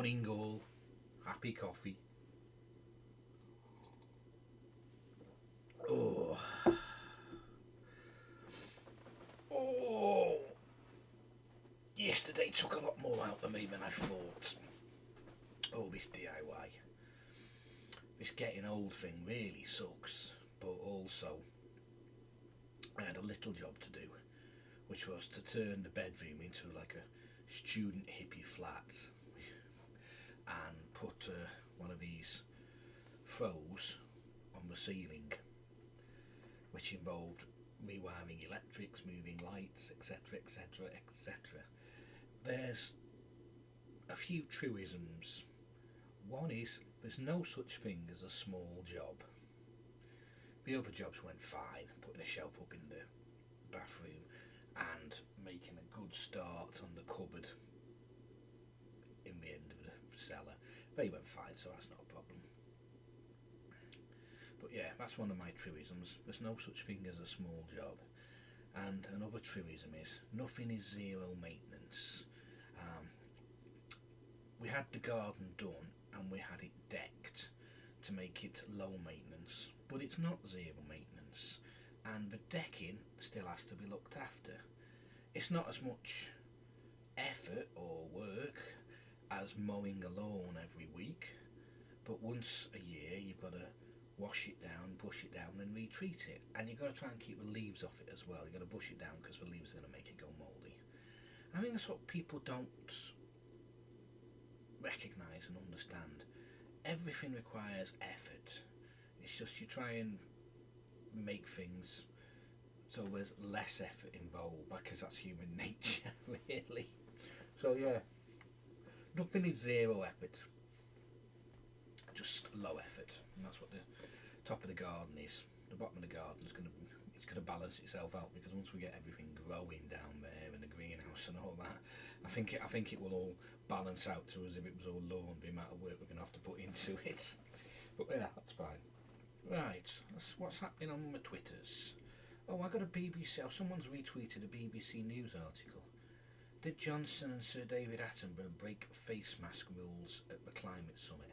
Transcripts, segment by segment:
morning all. Happy coffee. Oh, oh. Yesterday took a lot more out of me than I thought. Oh, this DIY. This getting old thing really sucks. But also, I had a little job to do, which was to turn the bedroom into like a student hippie flat and put one of these throws on the ceiling, which involved rewiring electrics, moving lights, etc., etc., etc. There's a few truisms. One is there's no such thing as a small job. The other jobs went fine, putting a shelf up in the bathroom and making a good start on the cupboard in the end of the cellar. They went fine, so that's not a problem. But yeah, that's one of my truisms. There's no such thing as a small job. And another truism is nothing is zero maintenance. We had the garden done and we had it decked to make it low maintenance, but it's not zero maintenance, and the decking still has to be looked after. It's not as much effort or work as mowing a lawn every week, but once a year you've got to wash it down, brush it down and retreat it, and you've got to try and keep the leaves off it as well. You've got to brush it down because the leaves are going to make it go mouldy. I think that's what people don't recognise and understand. Everything requires effort. It's just you try and make things so there's less effort involved, because that's human nature, really. So yeah, nothing is zero effort, just low effort, and that's what the top of the garden is. The bottom of the garden is it's gonna balance itself out, because once we get everything growing down there in the greenhouse and all that, I think it will all balance out to as if it was all lawn, the amount of work we're gonna have to put into it. But yeah, that's fine. Right, that's what's happening on my Twitters. Oh, I got a BBC. Oh, someone's retweeted a BBC News article. Did Johnson and Sir David Attenborough break face mask rules at the climate summit?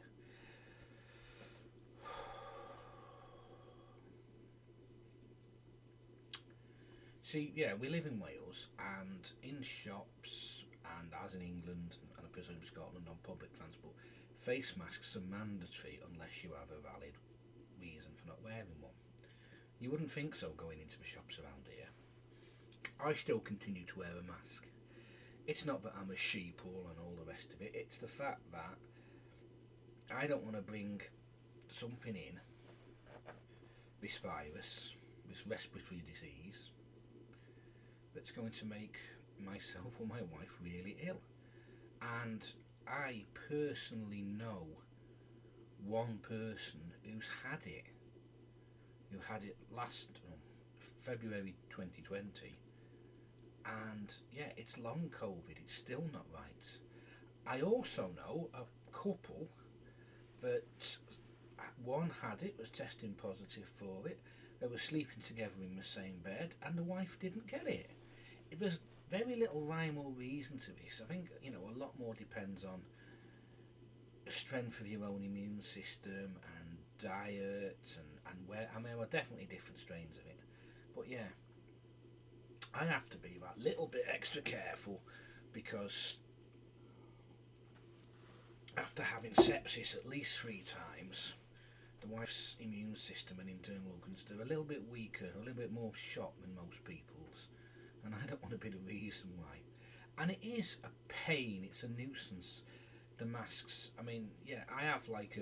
See, yeah, we live in Wales, and in shops, and as in England, and I presume Scotland, on public transport, face masks are mandatory unless you have a valid reason for not wearing one. You wouldn't think so going into the shops around here. I still continue to wear a mask. It's not that I'm a sheeple and all the rest of it, it's the fact that I don't want to bring something in, this virus, this respiratory disease, that's going to make myself or my wife really ill. And I personally know one person who's had it, who had it last February 2020, and yeah, it's long COVID, it's still not right. I also know a couple that one had it, was testing positive for it, they were sleeping together in the same bed, and the wife didn't get it. There's very little rhyme or reason to this. I think, a lot more depends on the strength of your own immune system and diet and where. I mean, there are definitely different strains of it, but yeah, I have to be that little bit extra careful, because after having sepsis at least 3 times, the wife's immune system and internal organs are a little bit weaker, a little bit more shot than most people's, and I don't want to be the reason why. And it is a pain, it's a nuisance, the masks. I mean, yeah, I have like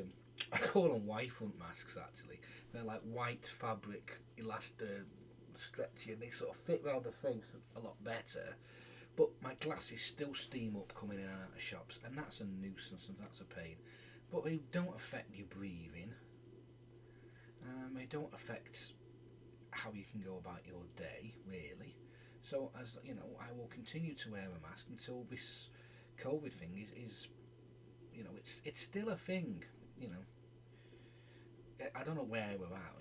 I call them Y-front masks actually. They're like white fabric, stretchy, and they sort of fit around the face a lot better. But my glasses still steam up coming in and out of shops, and that's a nuisance and that's a pain. But they don't affect your breathing. They don't affect how you can go about your day, really. So, as you know, I will continue to wear a mask until this COVID thing is it's still a thing. I don't know where we're at,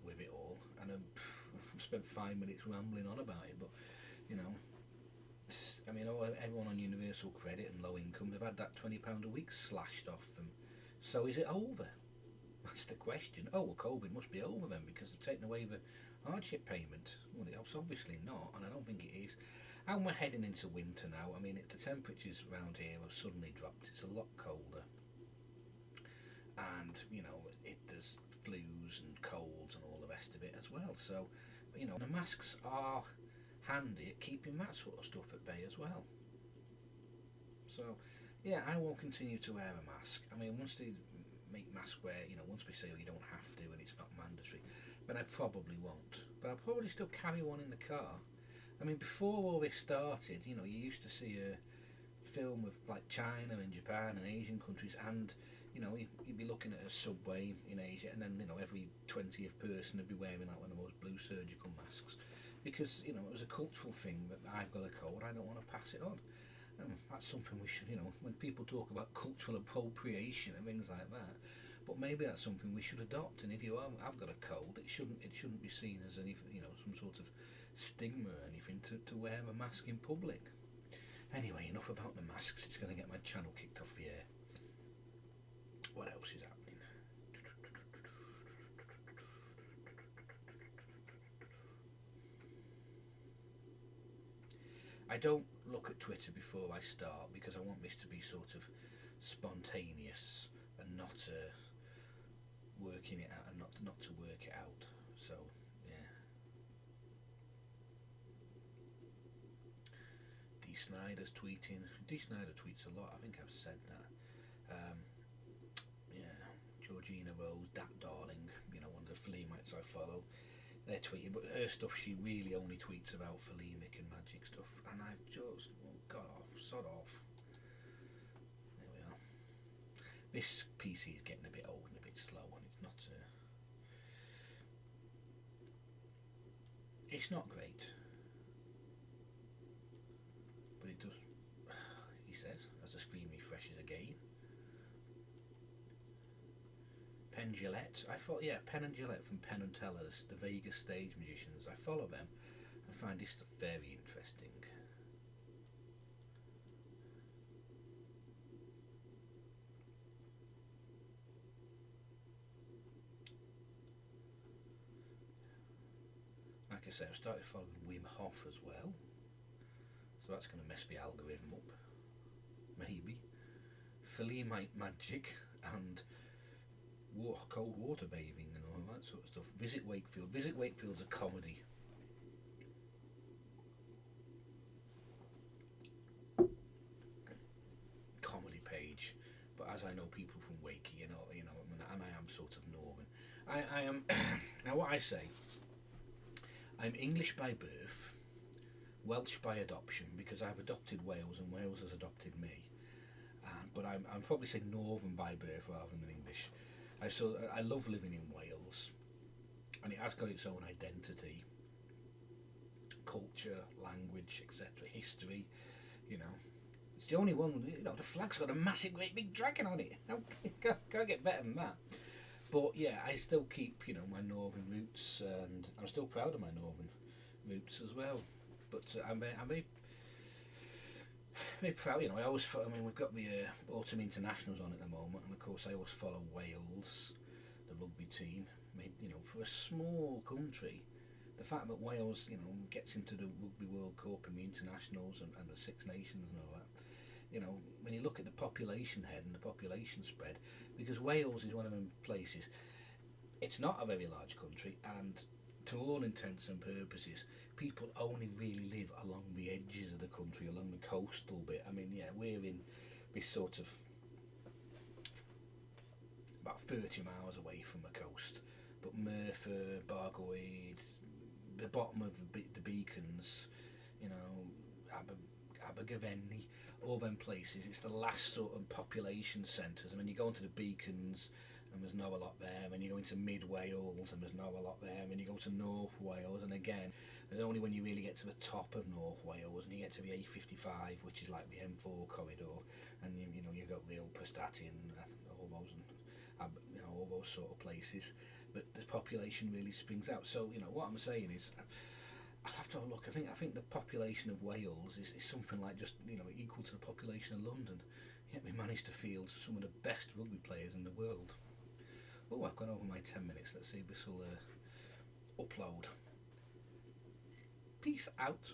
with it all, and I've spent 5 minutes rambling on about it, but I mean, everyone on universal credit and low income, they've had that £20 a week slashed off them. So is it over? That's the question. Oh, well, COVID must be over then because they've taken away the hardship payment. Well, it's obviously not, and I don't think it is. And we're heading into winter now. I mean, the temperatures around here have suddenly dropped. It's a lot colder. And, there's flus and colds and all the rest of it as well. So, the masks are handy at keeping that sort of stuff at bay as well. So, yeah, I will continue to wear a mask. I mean, once they make mask wear, once we say you don't have to and it's not mandatory, then I probably won't. But I'll probably still carry one in the car. I mean, before all this started, you used to see a film of like China and Japan and Asian countries, and you'd be looking at a subway in Asia, and then every 20th person would be wearing like one of those blue surgical masks, because it was a cultural thing that I've got a cold, I don't want to pass it on. That's something we should, when people talk about cultural appropriation and things like that, but maybe that's something we should adopt. And if you have got a cold, it shouldn't be seen as any some sort of stigma or anything to wear a mask in public. Anyway, enough about the masks. It's going to get my channel kicked off the air. What else is happening? I don't look at Twitter before I start because I want this to be sort of spontaneous and not working it out, and not to work it out. So yeah. D. Snyder's tweeting. D. Snyder tweets a lot. I think I've said that. Yeah, Georgina Rose, that darling, one of the Fleamites I follow. They're tweeting, but her stuff, she really only tweets about Phalemic and magic stuff, and I've just got off, sod off. There we are. This PC is getting a bit old and a bit slow, and it's not great, but it does. He says as the screen refreshes again. Penn Jillette, Penn and Jillette from Penn and Teller's, the Vegas stage magicians. I follow them. I find this stuff very interesting. Like I say, I've started following Wim Hof as well, so that's going to mess the algorithm up. Maybe. Phalemite magic and cold water bathing and all that sort of stuff. Visit Wakefield. Visit Wakefield's a comedy. Comedy page. But as I know people from Wakey, and I am sort of northern. I am now what I say, I'm English by birth, Welsh by adoption, because I've adopted Wales and Wales has adopted me. But I'm probably saying northern by birth rather than English. I love living in Wales, and it has got its own identity, culture, language, etc., history. It's the only one. The flag's got a massive, great big dragon on it. Can't get better than that. But yeah, I still keep my northern roots, and I'm still proud of my northern roots as well. But I'm very proud. I always follow, we've got the autumn internationals on at the moment, and of course I always follow Wales, the rugby team. For a small country, the fact that Wales gets into the Rugby World Cup and the internationals and the Six Nations and all that, when you look at the population head and the population spread, because Wales is one of them places, it's not a very large country, and to all intents and purposes, people only really live along the edges of the country, along the coastal bit. We're in this sort of about 30 miles away from the coast, but Merthyr, Bargoed, the bottom of the Beacons, Abergavenny, all them places, it's the last sort of population centres. You go into the Beacons and there's not a lot there, and you go into Mid Wales and there's not a lot there, and you go to North Wales, and again there's only when you really get to the top of North Wales and you get to the A55, which is like the M4 corridor, and you got real Prestatyn, all those sort of places, but the population really springs out. So what I'm saying is, I'll have to have a look. I think the population of Wales is something like just equal to the population of London. Yet we managed to field some of the best rugby players in the world. Oh, I've gone over my 10 minutes. Let's see if this will upload. Peace out.